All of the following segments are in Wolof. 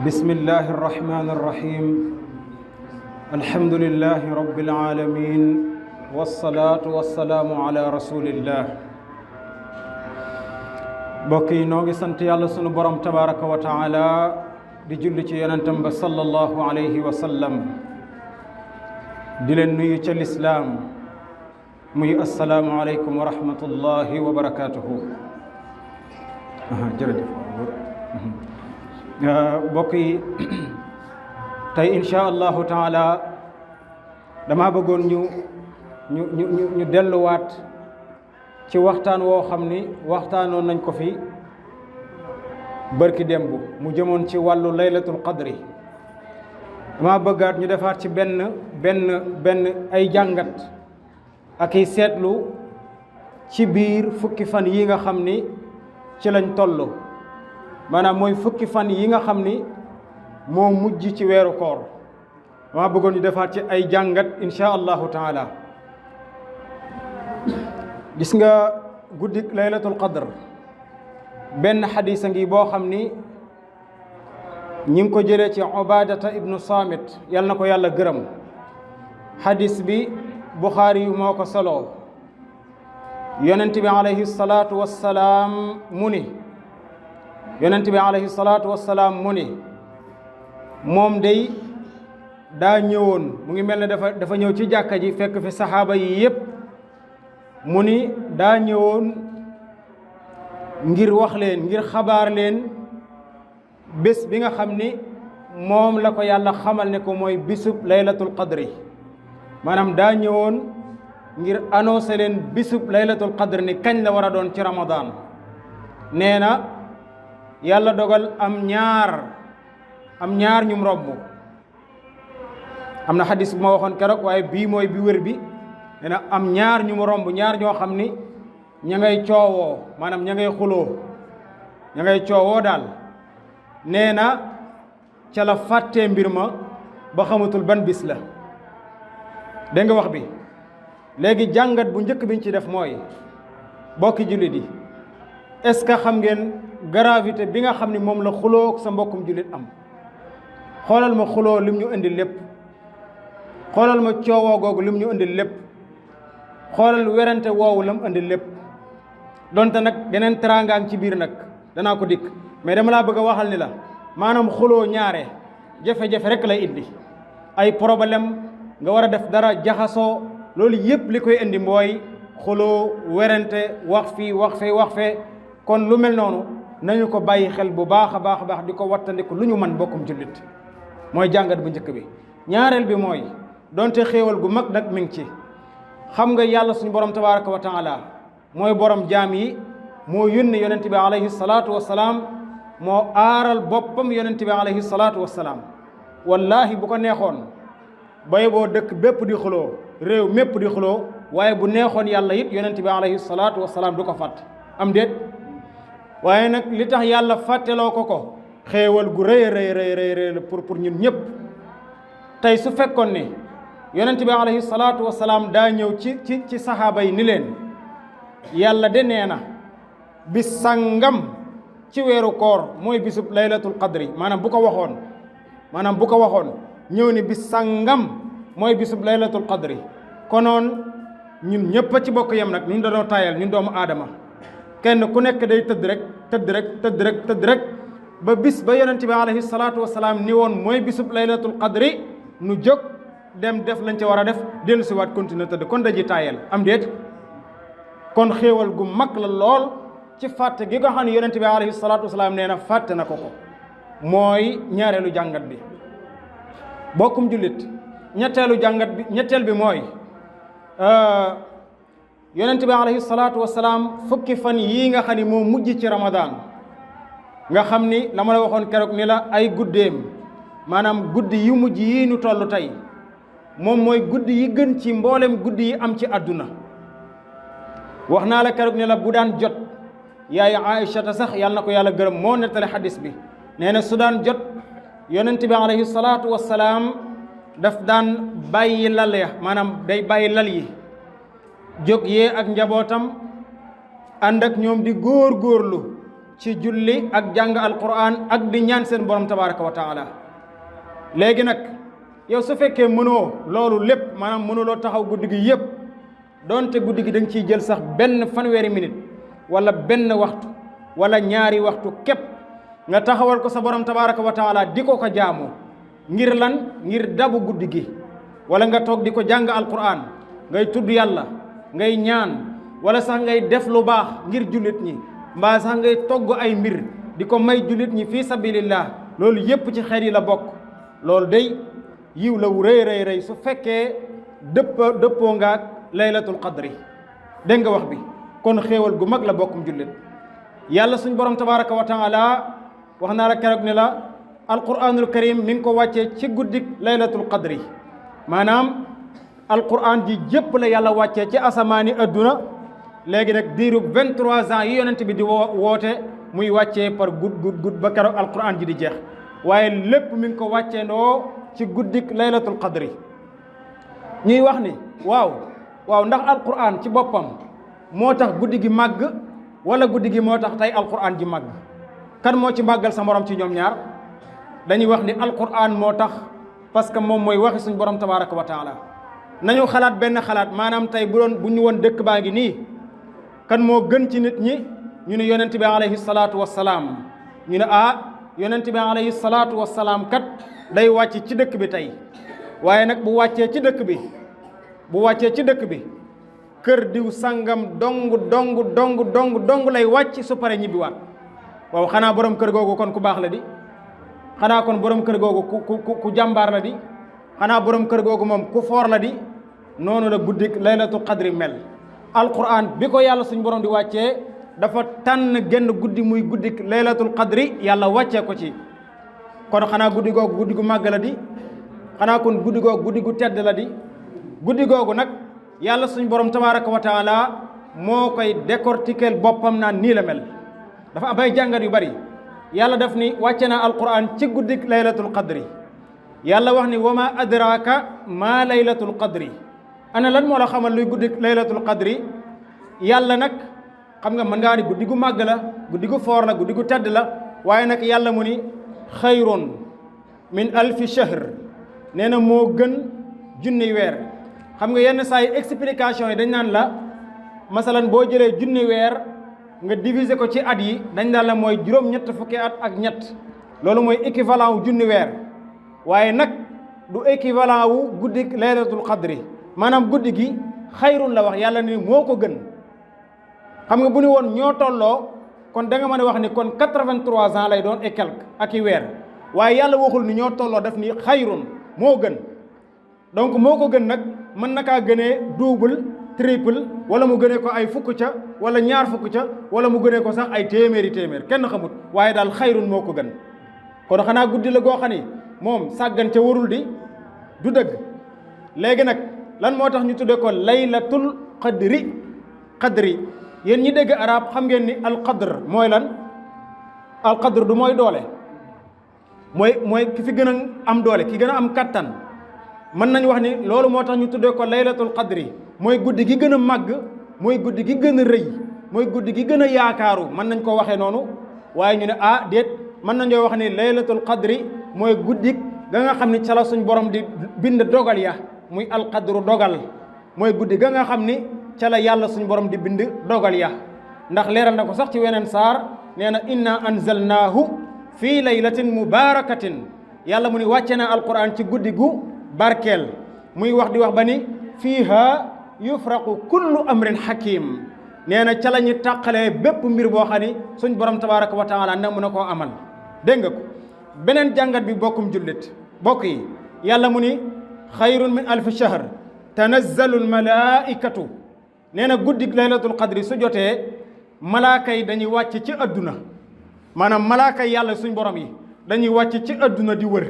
بسم الله الرحمن الرحيم الحمد لله رب العالمين والصلاة والسلام على رسول الله بوكي نوغي سنت يالله سونو بروم تبارك وتعالى di julli ci yonentam ba sallallahu alayhi wa sallam di leen nuyu ca lislaam muy assalaamu aleykum wa rahmatullahi wa barakatuhu jërëjëf mbokk yi tey insha allahu taala dama bëggoon ñu delluwaat ci waxtaan woo xam ni waxtaanoon nañ ko fi barki démb mu jëmoon ci wàllu laylatul qadri dama bëggaat ñu defaat ci benn ay jàngat ak i seetlu ci biir fukki fan yi nga xam ni ci lañ toll maanaam mooy fukki fan yi nga xam ni moo mujj ci weeru koor dama bëggoon ñu defaat ci ay jàngat insha allahu taala gis nga guddik laylatul qadr benn xadis a ngi boo xam ni ñi ngi ko jëlee ci Ubaadata ibnu Saamit yal na ko yàlla gërëm xadis bi Buxaari yu moo ko soloo yonent bi alayhi salaatu wassalaam mu ni moom day daa ñëwoon mu ngi mel ne dafa ñëw ci jàkka ji fekk fi saxaaba yi yépp mu ni daa ñëwoon ngir wax leen ngir xabaar leen bés bi nga xam ni moom la ko yàlla xamal ne ko mooy bisub laylatul qadri maanaam daa ñëwoon ngir annoncé leen bisub laylatul qadri ni kañ la war a doon ci ramadan nee na yàlla dogal am ñaar ñum robb am na xadis bu ma waxoon keroog waaye bii mooy bi wér bi nee na am ñaar ñu mu romb ñaar ñoo xam ni ña ngay coowoo maanaam ña ngay xuloo ña ngay coowoo daal nee na ca la fàttee mbir ma ba xamatul ban bis la dégg nga wax bi léegi jàngat bu njëkk biñ ci def mooy bokki jullit yi est-ce que xam ngeen gravité bi nga xam ni moom la xuloo sa mbokkum jullit am xoolal ma xuloo lim ñu indi lépp xoolal ma coowoo googu lim ñu indi lépp xoolal werante woowu lam indi lépp donte nag geneen teraangaan ci biir nag danaa ko dikk mais dama laa bëgg a waxal ni la maanaam xuloo ñaare jafe-jafe rek lay indi ay problème nga war a def dara jaxasoo loolu yépp li koy indi mooy xuloo werante wax fii wax fee kon lu mel noonu nañu ko bàyyi xel bu baax a baax di ko wattandiku lu ñu mën bokkum jullit mooy jàngat bu njëkk bi ñaareel bi mooy donte xéewal gu mag nag mi ngi ci xam nga yàlla suñu borom tabaraka wa taala mooy borom jaam yi moo yónni yonent bi alayhi salaatu wassalaam moo aaral boppam yonent bi alayhi salaatu wassalaam wallahi bu ko neexoon bay boo dëkk bépp di xuloo réew mépp di xuloo waaye bu neexoon yàlla it yonent bi alayhi salaatu wassalaam du ko fàtte am déet waaye nag li tax yàlla fàtteloo ko xéewal gu rëy pour ñun ñëpp tey su fekkoon ne yonent bi alayhi salaatu wassalaam daa ñëw ci saxaaba yi ni leen yàlla de nee na bis sangam ci weeru koor mooy bisub laylatul qadri maanaam bu ko waxoon ñëw ni bis sangam mooy bisub laylatul qadri konoon ñun ñëpp a ci bokk yem nag ñun dañoo tayal ñun doomu aadama kenn ku nekk day tëdd rek ba bis ba yonent bi alayhi salaatu wassalaam ni woon mooy bisub laylatul qadri nu jóg dem def lañ ca war a def dellu si waat continuer tëdd kon daji tayal am déet kon xéewal gu mag la lool ci fàtte gi nga xam ne yonent bi alayhi salaatu wasalaam nee na fàtte na ko mooy ñaareelu jàngat bi bokkum jullit ñetteel bi mooy yonent bi alayhi salaatu wasalaam fukki fan yii nga xam ni moo mujj ci ramadan nga xam ni la ma la waxoon keroog ni la ay guddeem maanaam guddi yu mujj yii nu toll tey moom mooy guddi yi gën ci mboolem guddi yi am ci àdduna wax naa la keroog ne la bu daan jot yaay Aïchata sax yàlla na ko yàlla gërëm moo nettali xadis bi nee na su daan jot yonent bi alayhi salaatu wassalaam daf daan bàyyi lal ya maanaam day bàyyi lal yi jóg yee ak njabootam ànd ak ñoom di góorgóorlu ci julli ak jàng alquran ak di ñaan seen borom tabaraka wa taala. léegi nag yow su fekkee mënoo loolu lépp maanaam mënuloo taxaw guddi gi yëpp donte guddi gi da nga ciy jël sax benn fanweeri minute wala benn waxtu wala ñaari waxtu képp nga taxawal ko sa borom tabaraka wa taala di ko jaamu ngir lan ngir dabu guddi gi wala nga toog di ko jàng alquran ngay tudd yàlla ngay ñaan wala sax ngay def lu baax ngir jullit ñi mbaa sax ngay togg ay mbir di ko may jullit ñi fii sabilillah loolu yépp ci xeet yi la bokk. loolu day yiw la wu rëy rëy su fekkee dëppoo ngaak laylatul qadri dégg nga wax bi kon xéewal gu mag la bokkum jullit. yàlla suñ borom tabaraka wa taala wax naa la keroog ne la alquranul karim mi ngi ko wàccee ci guddik laylatul qadri maanaam alquran ji jépp la yàlla wàccee ci asamaani adduna. léegi nag diirub 23 ans yi yonent bi di woote muy wàccee par gud ba keroog alquran ji di jeex waaye lépp mi ngi ko wàccee ndoo ci guddik laylatul qadri. ñuy wax ni waaw ndax alquran ci boppam moo tax guddi gi màgg wala guddi gi moo tax tey alquran ji màgg kan moo ci màggal sa morom ci ñoom ñaar. dañuy wax ni alquran moo tax parce que moom mooy waxi suñ borom tabaraka wa taala. nañu xalaat benn xalaat maanaam tey bu ñu woon dëkk baa ngi nii kan moo gën ci nit ñi ñu ne yonent bi alayhi salaatu wassalaam ñu ne yonent bi alayhi salaatu wassalaam kat day wàcc ci dëkk bi tey waaye nag bu wàccee ci dëkk bi kër diw sangam dong lay wàcc su pare ñibbiwaat. waaw xanaa borom kër googu kon ku baax la di xanaa kon borom kër googu ku jàmbaar la di xanaa borom kër googu moom ku foor la di. noonu la guddik laylatul qadri mel. alquran bi ko yàlla suñ borom di wàccee dafa tànn genn guddi muy guddik laylatul qadri yàlla wàccee ko ci. kon xanaa guddi googu guddi gu màgg la di xanaa kon guddi googu guddi gu tedd la di. guddi googu nag yàlla suñ borom tabaraka wa taala moo koy décortiquer boppam naan nii la mel. dafa am ay jàngat yu bari yàlla daf ni wàcce na alquran ci guddik laylatul qadri yàlla wax ni wa ma adraka ma laylatul qadri. ana lan moo la xamal luy guddi laylatul qadri. yàlla nag xam nga mën ngaa ni guddi gu màgg la guddi gu foor la guddi gu tedd la waaye nag yàlla mu ni xayrun min alfi shahr nee na moo gën junni weer. xam nga yenn saa yi explication yi dañ naan la masalan boo jëlee junni weer nga diviser ko ci at yi dañ naan la mooy juróom-ñett fukki at ak ñett loolu mooy équivalent wu junni weer waaye nag du équivalent wu guddi laylatul qadri. maanaam guddi gi xayrun la wax yàlla ni moo ko gën. xam nga bu ni woon ñoo tolloo kon da nga mën a wax ni kon 83 ans lay doon et quelque ak i weer waaye yàlla waxul ni ñoo tolloo daf ni xayrun moo gën. donc moo ko gën nag mën na kaa gënee double triple wala mu gënee ko ay fukk ca wala ñaar fukk ca wala mu gënee ko sax ay téeméeri kenn xamut waaye daal xayrun moo ko gën. kon xanaa guddi la goo xam ni moom sàggan ca warul di du dëgg. léegi nag lan moo tax ñu tuddee ko laylatul qadri yéen ñi dégg arab xam ngeen ni alqadr mooy lan. alqadr du mooy doole mooy ki fi gën a am doole ki gën a am kattan. mën nañu wax ni loolu moo tax ñu tuddee ko laylatul qadri mooy guddi gi gën a màgg mooy guddi gi gën a rëy mooy guddi gi gën a yaakaaru mën nañ ko waxee noonu waaye ñu ne déet mën nañoo wax ni laylatul qadri mooy guddi ga nga xam ni ca la suñ borom di bind dogal ya muy alqadru dogal mooy guddi ga nga xam ni ca la yàlla suñ borom di bind dogal ya ndax leeral na ko sax ci weneen saar nee na inna anzalnaahu fii laylatin mubarakatin yàlla mu ni wàcce na alquran ci guddi gu barkeel muy wax di wax ba ni fiiha yufraqu kullu amrin hakim nee na ca la ñu tàqalee bépp mbir boo xam ni suñ borom tabaraka wa taala na mën a koo amal. dégg nga ko beneen jàngat bi bokkum jullit bokk yi yàlla mu ni xayrun min alfi shahr tanazzalu almalaikatu nee na guddi laylatul qadri su jotee malaaka yi dañuy wàcc ci adduna maanaam malaaka yi yàlla suñ borom yi dañuy wàcc ci adduna di wër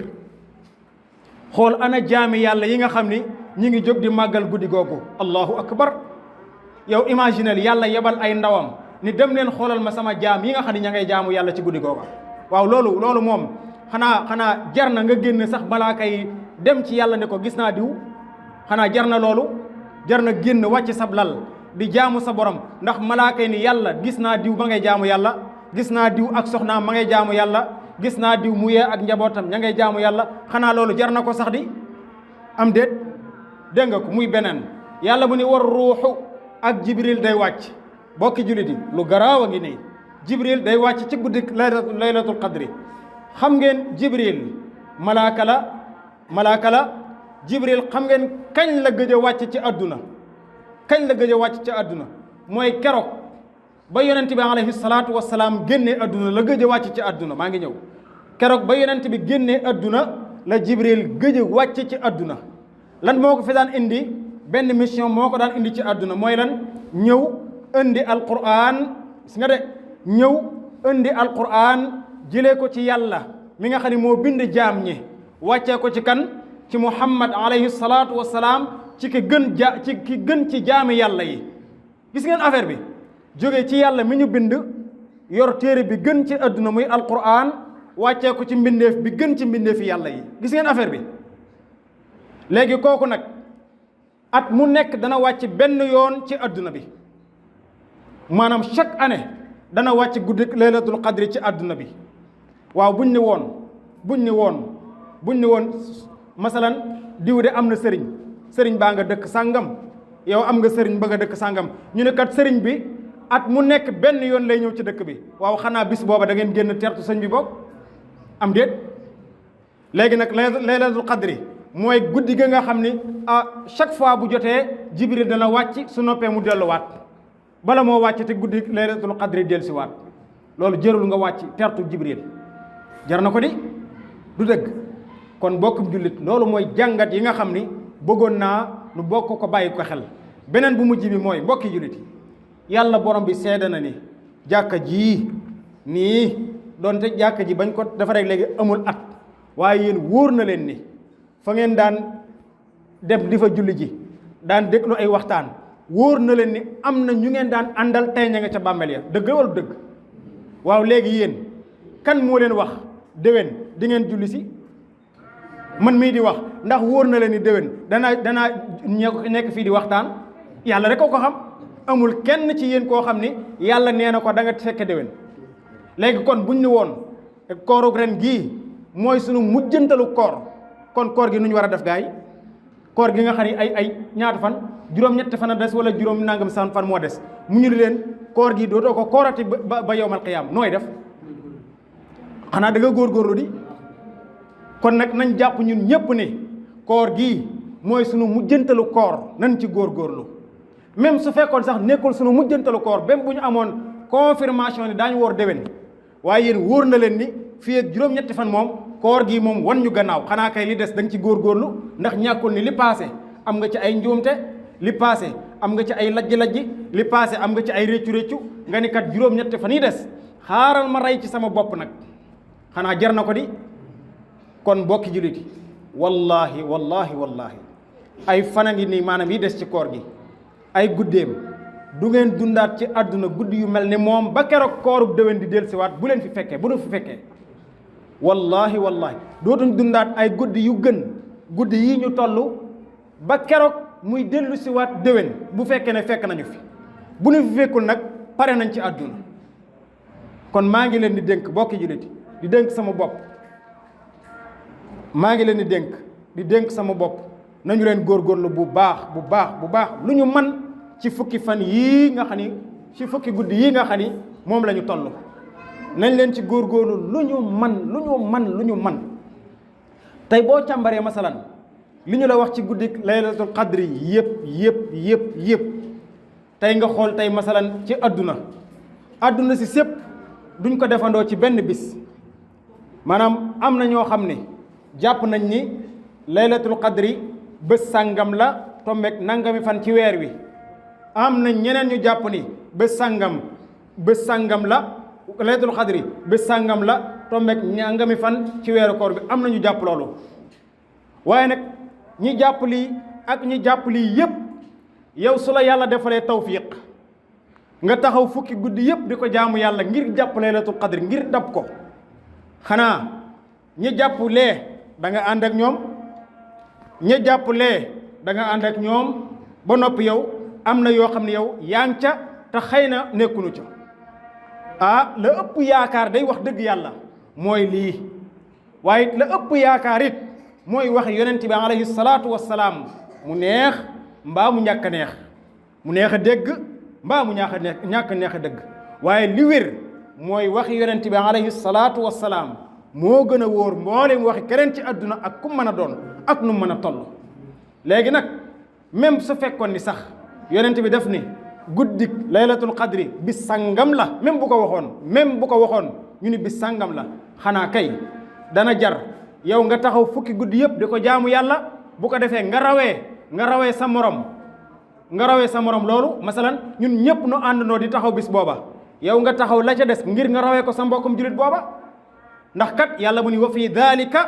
xool ana jaami yàlla yi nga xam ni ñi ngi jóg di màggal guddi googu. allahu akbar yow imaginel yàlla yebal ay ndawam ni dem leen xoolal ma sama jaam yi nga xam ne ña ngay jaamu yàlla ci guddi googu. waaw loolu moom xanaa jar na nga génn sax malaaka yi dem ci yàlla ne ko gis naa diw xanaa jar na loolu jar na génn wàcc sab lal di jaamu sa borom ndax malaaka yi ni yàlla gis naa diw ba ngay jaamu yàlla gis naa diw ak soxnaam ma ngay jaamu yàlla gis naa diw mu yee ak njabootam ña ngay jaamu yàlla xanaa loolu jar na ko sax di am déet dégg nga ko muy beneen yàlla mu ni war ruuxu ak jibril day wàcc bokki jullit yi lu garaaw a ngi nii jibril day wàcc ci guddi laylatul qadri xam ngeen jibril malaaka la jibril xam ngeen kañ la gëj a wàcc ci àdduna kañ la gëj a wàcc ci àdduna mooy keroog ba yonent bi alayhi salaatu wasalaam génnee àdduna la gëj a wàcc ci àdduna maa ngi ñëw keroog ba yonent bi génnee àdduna la jibril gëj a wàcc ci àdduna lan moo ko fi daan indi benn mission moo ko daan indi ci àdduna mooy lan ñëw indi alquran gis nga de ñëw indi alquran jëlee ko ci yàlla mi nga xam ne moo bind jaam ñi wàccee ko ci kan ci muhammad alayhi salaatu wasalaam ci ki gën ci jaami yàlla yi gis ngeen affaire bi jógee ci yàlla mi ñu bind yor téere bi gën ci àdduna muy alquran wàccee ko ci mbindeef bi gën ci mbindeefi yàlla yi gis ngeen affaire bi léegi kooku nag at mu nekk dana wàcc benn yoon ci àdduna bi maanaam chaque année dana wàcc guddi laylatul qadri ci àdduna bi waaw buñ ni woon masalan diw de am na sëriñ baa nga dëkk sàngam yow am nga sëriñ ba nga dëkk sàngam ñu ne kat sëriñ bi at mu nekk benn yoon lay ñëw ci dëkk bi waaw xanaa bis booba da ngeen génn tertu sëñ bi boog am déet léegi nag laylatul qadri mooy guddi ga nga xam ni chaque fois bu jotee jibril dana wàcc su noppee mu delluwaat bala moo wàcc te guddi laylatul qadri dellusiwaat loolu jërul nga wàcc tertu jibril jar na ko di du dëgg kon bokkum jullit loolu mooy jàngat yi nga xam ni bëggoon naa nu bokk ko bàyyi ko xel beneen bu mujj bi mooy mbokki jullit yi yàlla borom bi seede na ni jàkka ji nii doonte jàkka ji bañ ko defaree léegi amul at waaye yéen wóor na leen ni fa ngeen daan dem di fa julli ji daan déglu ay waxtaan wóor na leen ni am na ñu ngeen daan àndal tey ña nga ca bàmmeel ya dëgg wala dëgg waaw léegi yéen kan moo leen wax déwén di ngeen julli si man mii di wax ndax wóor na leen ni déwén danaa nekk fii di waxtaan yàlla rek ko xam amul kenn ci yéen koo xam ni yàlla nee na ko da nga fekke déwén léegi kon buñ ni woon kooru ren gii mooy sunu mujjantalu koor kon koor gi nu ñu war a def gaay koor gi nga xam ne ay ñaata fan juróom-ñetti fan a des wala juróom nangam fan moo des mu ñu leen koor gi dootoo ko koorati ba yowmal qiyaam nooy def xanaa da nga góorgóorlu di kon nag nañ jàpp ñun ñépp ni koor gii mooy sunu mujjantalu koor nañ ci góorgóorlu même su fekkoon sax nekkul sunu mujjantalu koor même bu ñu amoon confirmation ni daañu woor déwén waaye yéen wóor na leen ni fii ak juróom-ñetti fan moom koor gi moom wan ñu gannaaw xanaa kay li des da nga ci góorgóorlu ndax ñàkkul ni li passé am nga ci ay njuumte li passé am nga ci ay lajj-lajj li passé am nga ci ay réccu-réccu nga ni kat juróom-ñetti fan yi des xaaral ma rey ci sama bopp nag xanaa jar na ko di kon bokki jullit yi wallahi ay fana ngi nii maanaam yi des ci koor gi ay guddeem du ngeen dundaat ci àdduna guddi yu mel ni moom ba keroog koorub déwén di dellusiwaat bu leen fi fekkee bu nu fi fekkee wallahi dootuñ dundaat ay guddi yu gën guddi yi ñu toll ba keroog muy dellusiwaat déwén bu fekkee ne fekk nañu fi bu nu fi fekkul nag pare nañ ci àdduna kon maa ngi leen di dénk bokki jullit di dénk sama bopp maa ngi leen di dénk sama bopp nañu leen góorgóorlu bu baax lu ñu man ci fukki fan yii nga xam ni ci fukki guddi yii nga xam ni moom la ñu toll nañ leen ci góorgóorlu lu ñu man tey boo càmbaree masalan li ñu la wax ci guddi laylatul qadri yëpp tey nga xool tey masalan ci àdduna si sépp duñ ko defandoo ci benn bis maanaam am na ñoo xam ne jàpp nañ ni laylatul qadri bés sàngam la tombeek nangami fan ci weer wi am na ñeneen ñu jàpp ni bés sàngam la laylatul qadri bés sàngam la tombeek nangami fan ci weeru koor bi am na ñu jàpp loolu waaye nag ñi jàpp lii ak ñi jàpp lii yépp yow su la yàlla defalee tawfiq nga taxaw fukki guddi yépp di ko jaamu yàlla ngir jàpp laylatul qadri ngir dab ko xanaa ñi jàpp lee da nga ànd ak ñoom ñi jàpp lee da nga ànd ak ñoom ba noppi yow am na yoo xam ne yow yaa ngi ca te xëy na nekkunu ca la ëpp yaakaar day wax dëgg yàlla mooy lii waaye la ëpp yaakaar it mooy wax yonent bi alayhi salaatu wassalaam mu neex mbaa mu ñàkk a neex mu neex a dégg mbaa mu ñàkk a neex a dëgg waaye li wér mooy waxi yonent bi alayhi salaatu wassalaam moo gën a wóor mboolem waxi keneen ci àdduna ak ku mën a doon ak nu mën a toll. léegi nag même su fekkoon ni sax yonent bi def ni guddik laylatul qadri bis sangam la même bu ko waxoon ñu ni bis sangam la xanaa kay dana jar yow nga taxaw fukki guddi yëpp di ko jaamu yàlla bu ko defee nga rawee sa morom loolu masalan ñun ñëpp nu àndandoo di taxaw bis booba yow nga taxaw la ca des ngir nga rawee ko sa mbokkum julit booba ndax kat yàlla mu ni wa fi dhalika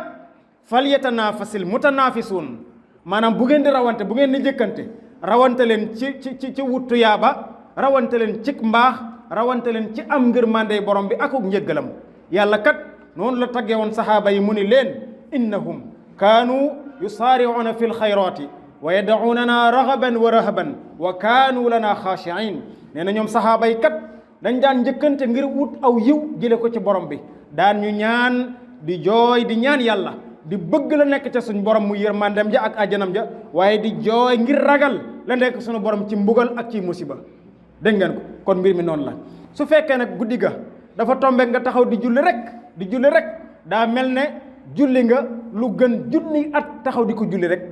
falyatanafasil mutanafisuun maanaam bu ngeen di rawante bu ngeen di jëkkante rawante leen ci wuttu yaaba rawante leen ci mbaax rawante leen ci am ngërmande borom bi akuk njëggalam yàlla kat noonu la tagge woon sahaaba yi mu ni leen innahum kaanu yusaari'uuna fi lxayraati wa yad'uunana raghaban wa rahaban wa kaanu lana xaashi'in nee na ñoom sahaaba yi kat dañ daan njëkkante ngir wut aw yiw jële ko ci borom bi daan ñu ñaan di jooy di ñaan yàlla di bëgg la nekk ca suñu borom mu yërmandem ja ak àjjanam ja waaye di jooy ngir ragal la nekk suñu borom ci mbugal ak ci musiba dégg ngeen ko kon mbir mi noonu la su fekkee nag guddi ga dafa tombe nga taxaw di julli rek daa mel ne julli nga lu gën junni at taxaw di ko julli rek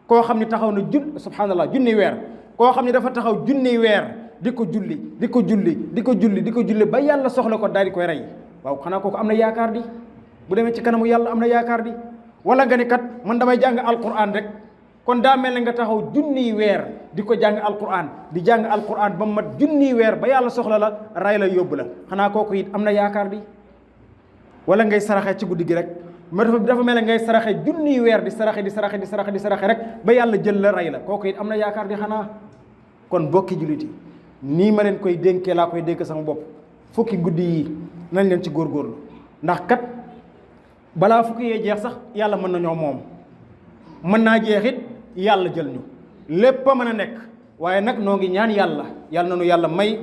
koo xam ne taxaw na subhanallah junni weer koo xam ne dafa taxaw junni weer di ko julli ba yàlla soxla ko daal di koy rey waaw xanaa kooku am na yaakaar di bu demee ci kanamu yàlla am na yaakaar di wala nga ni kat man damay jàng alquran rek kon daa mel ne nga taxaw junniy weer di ko jàng alquran di jàng alquran ba mat junniy weer ba yàlla soxla la ray la yóbbu la xanaa kooku it am na yaakaar di wala ngay saraxe ci guddi gi rek ma dafa mel ne ngay saraxe junniy weer di saraxe rek ba yàlla jël la ray la kooku it am na yaakaar di xanaa kon bokki jullit yi nii ma leen koy dénkee laa koy dénk sama bopp fukki guddi yi nañ leen ci góorgóorlu ndax kat balaa fukki yee jeex sax yàlla mën nañoo moom mën naa jeexit yàlla jël ñu lépp a mën a nekk waaye nag noo ngi ñaan yàlla na nu yàlla may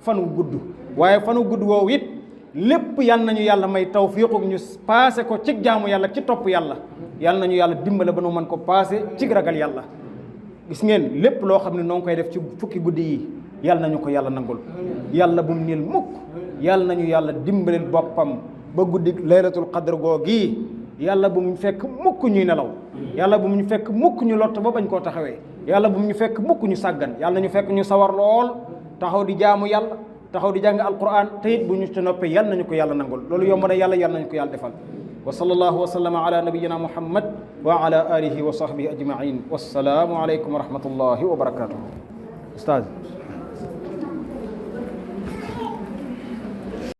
fanu gudd waaye fanu gudd woowu it lépp yàlla nañu yàlla may tawfiiqu ñu paase ko ci jaamu yàlla ci topp yàlla nañu yàlla dimbale ba nu mën ko paase ci ragal yàlla gis ngeen lépp loo xam ne noo ngi koy def ci fukki guddi yi yàlla nañu ko yàlla nangul yàlla bu mu niil mukk yàlla nañu yàlla dimbaleel boppam ba guddi laylatul qadr googi yàlla bu mu fekk mukk ñuy nelaw yàlla bu mu fekk mukk ñu lott ba bañ koo taxawee yàlla bu mu fekk mukk ñu sàggan yàlla nañu fekk ñu sawar lool taxaw di jaamu yàlla taxaw di jàng alquran te it bu ñu ci noppee yàlla nañu ko yàlla nangul loolu yomb na yàlla nañu ko yàlla defal wa sallallahu wa sallama ala nabiyyina muhammad wa ala alihi wa sahbihi ajmain wassalaamu aleykum wa rahmatullahi wa barakatuh ustaaz